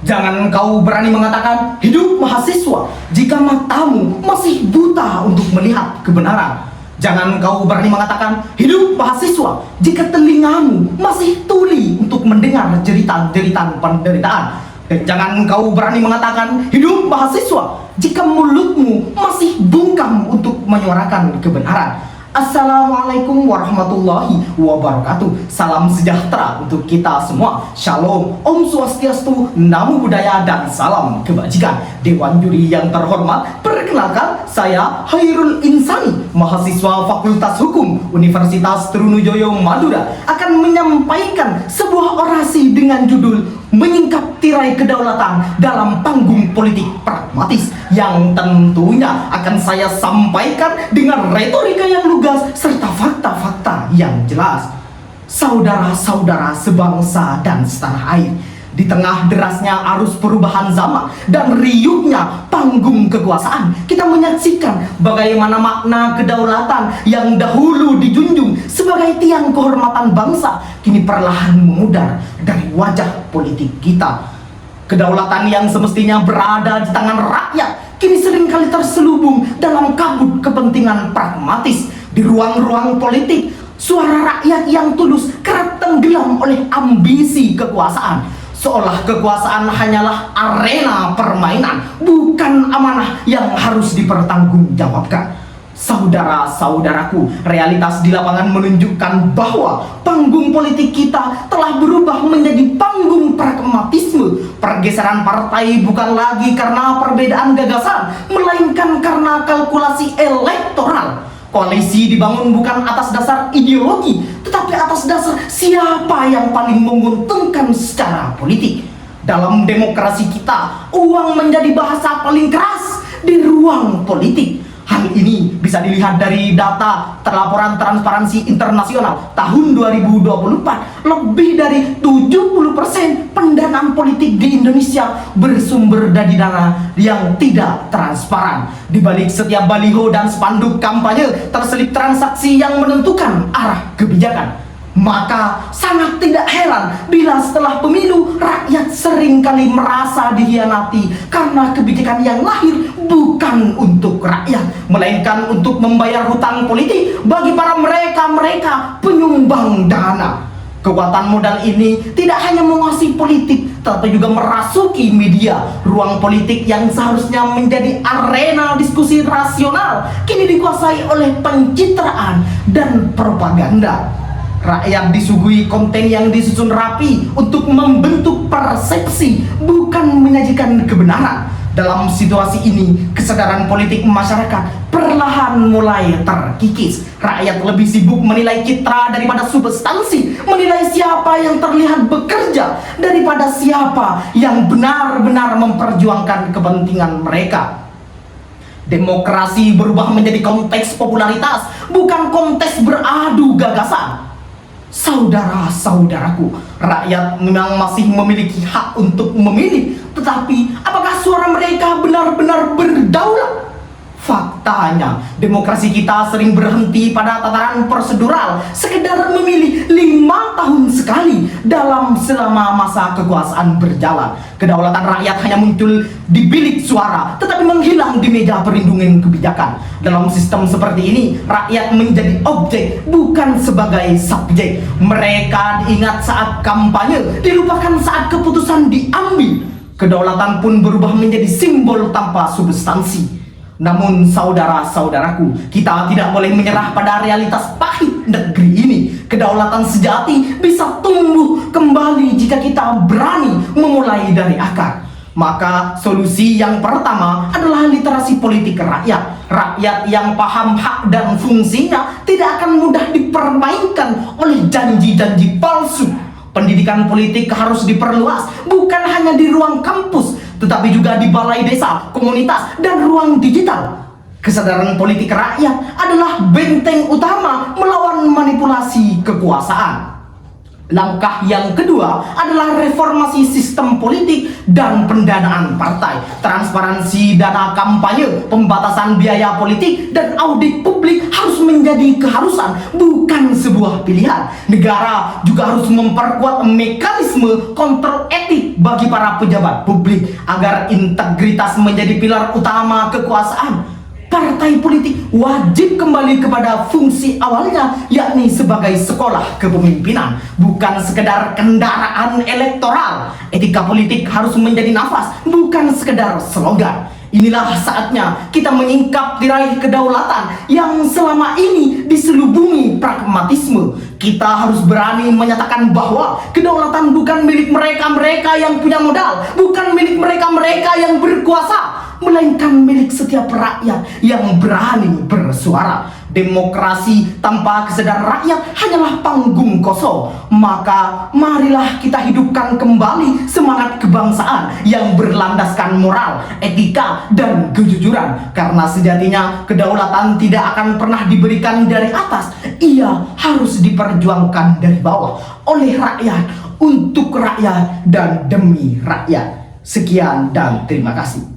Jangan kau berani mengatakan hidup mahasiswa jika matamu masih buta untuk melihat kebenaran. Jangan kau berani mengatakan hidup mahasiswa jika telingamu masih tuli untuk mendengar jeritan-jeritan penderitaan. Dan jangan kau berani mengatakan hidup mahasiswa jika mulutmu masih bungkam untuk menyuarakan kebenaran. Assalamualaikum warahmatullahi wabarakatuh. Salam sejahtera untuk kita semua. Shalom, Om Swastiastu, Namo Buddhaya, dan salam kebajikan. Dewan juri yang terhormat, perkenalkan saya Hairul Insani, mahasiswa Fakultas Hukum Universitas Trunojoyo Madura, akan menyampaikan sebuah orasi dengan judul Menyingkap Tirai Kedaulatan dalam Panggung Politik Pragmatis, yang tentunya akan saya sampaikan dengan retorika yang lugas serta fakta-fakta yang jelas. Saudara-saudara sebangsa dan setanah air, di tengah derasnya arus perubahan zaman dan riuhnya panggung kekuasaan, kita menyaksikan bagaimana makna kedaulatan yang dahulu dijunjung sebagai tiang kehormatan bangsa kini perlahan memudar dari wajah politik kita. Kedaulatan yang semestinya berada di tangan rakyat kini seringkali terselubung dalam kabut kepentingan pragmatis. Di ruang-ruang politik, suara rakyat yang tulus kerap tenggelam oleh ambisi kekuasaan, seolah kekuasaan hanyalah arena permainan, bukan amanah yang harus dipertanggungjawabkan. Saudara-saudaraku, realitas di lapangan menunjukkan bahwa panggung politik kita telah berubah menjadi panggung pragmatisme. Pergeseran partai bukan lagi karena perbedaan gagasan, melainkan karena kalkulasi elektoral. Koalisi dibangun bukan atas dasar ideologi, tetapi atas dasar siapa yang paling menguntungkan secara politik. Dalam demokrasi kita, uang menjadi bahasa paling keras di ruang politik. Hal ini bisa dilihat dari data laporan Transparansi Internasional tahun 2024. Lebih dari 70% pendanaan politik di Indonesia bersumber dari dana yang tidak transparan. Di balik setiap baliho dan spanduk kampanye terselip transaksi yang menentukan arah kebijakan. Maka sangat tidak heran bila setelah pemilu rakyat seringkali merasa dikhianati karena kebijakan yang lahir bukan untuk rakyat, melainkan untuk membayar hutang politik bagi para mereka penyumbang dana. Kekuatan modal ini tidak hanya menguasai politik, tetapi juga merasuki media. Ruang politik yang seharusnya menjadi arena diskusi rasional kini dikuasai oleh pencitraan dan propaganda. Rakyat disuguhi konten yang disusun rapi untuk membentuk persepsi, bukan menyajikan kebenaran. Dalam situasi ini, kesadaran politik masyarakat perlahan mulai terkikis. Rakyat lebih sibuk menilai citra daripada substansi, menilai siapa yang terlihat bekerja daripada siapa yang benar-benar memperjuangkan kepentingan mereka. Demokrasi berubah menjadi konteks popularitas, bukan konteks beradu gagasan. Saudara-saudaraku, rakyat memang masih memiliki hak untuk memilih, tetapi apakah suara mereka benar-benar berdaulat? Faktanya, demokrasi kita sering berhenti pada tataran prosedural, sekedar memilih 5 tahun sekali selama masa kekuasaan berjalan. Kedaulatan rakyat hanya muncul di bilik suara, tetapi menghilang di meja perlindungan kebijakan. Dalam sistem seperti ini, rakyat menjadi objek, bukan sebagai subjek. Mereka diingat saat kampanye, dilupakan saat keputusan diambil. Kedaulatan pun berubah menjadi simbol tanpa substansi. Namun saudara-saudaraku, kita tidak boleh menyerah pada realitas pahit negeri ini. Kedaulatan sejati bisa tumbuh kembali jika kita berani memulai dari akar. Maka solusi yang pertama adalah literasi politik rakyat. Rakyat yang paham hak dan fungsinya tidak akan mudah dipermainkan oleh janji-janji palsu. Pendidikan politik harus diperluas, bukan hanya di ruang kampus, tetapi juga di balai desa, komunitas, dan ruang digital. Kesadaran politik rakyat adalah benteng utama melawan manipulasi kekuasaan. Langkah yang kedua adalah reformasi sistem politik dan pendanaan partai, transparansi dana kampanye, pembatasan biaya politik, dan audit publik harus menjadi keharusan, bukan sebuah pilihan. Negara juga harus memperkuat mekanisme kontrol etik bagi para pejabat publik agar integritas menjadi pilar utama kekuasaan. Partai politik wajib kembali kepada fungsi awalnya, yakni sebagai sekolah kepemimpinan, bukan sekedar kendaraan elektoral. Etika politik harus menjadi nafas, bukan sekedar slogan. Inilah saatnya kita menyingkap tirai kedaulatan yang selama ini diselubungi pragmatisme. Kita harus berani menyatakan bahwa kedaulatan bukan milik mereka-mereka yang punya modal, bukan milik mereka-mereka yang berkuasa, melainkan milik setiap rakyat yang berani bersuara. Demokrasi tanpa kesadaran rakyat hanyalah panggung kosong. Maka marilah kita hidupkan kembali semangat kebangsaan yang berlandaskan moral, etika, dan kejujuran. Karena sejatinya kedaulatan tidak akan pernah diberikan dari atas, ia harus diperjuangkan dari bawah, oleh rakyat, untuk rakyat, dan demi rakyat. Sekian dan terima kasih.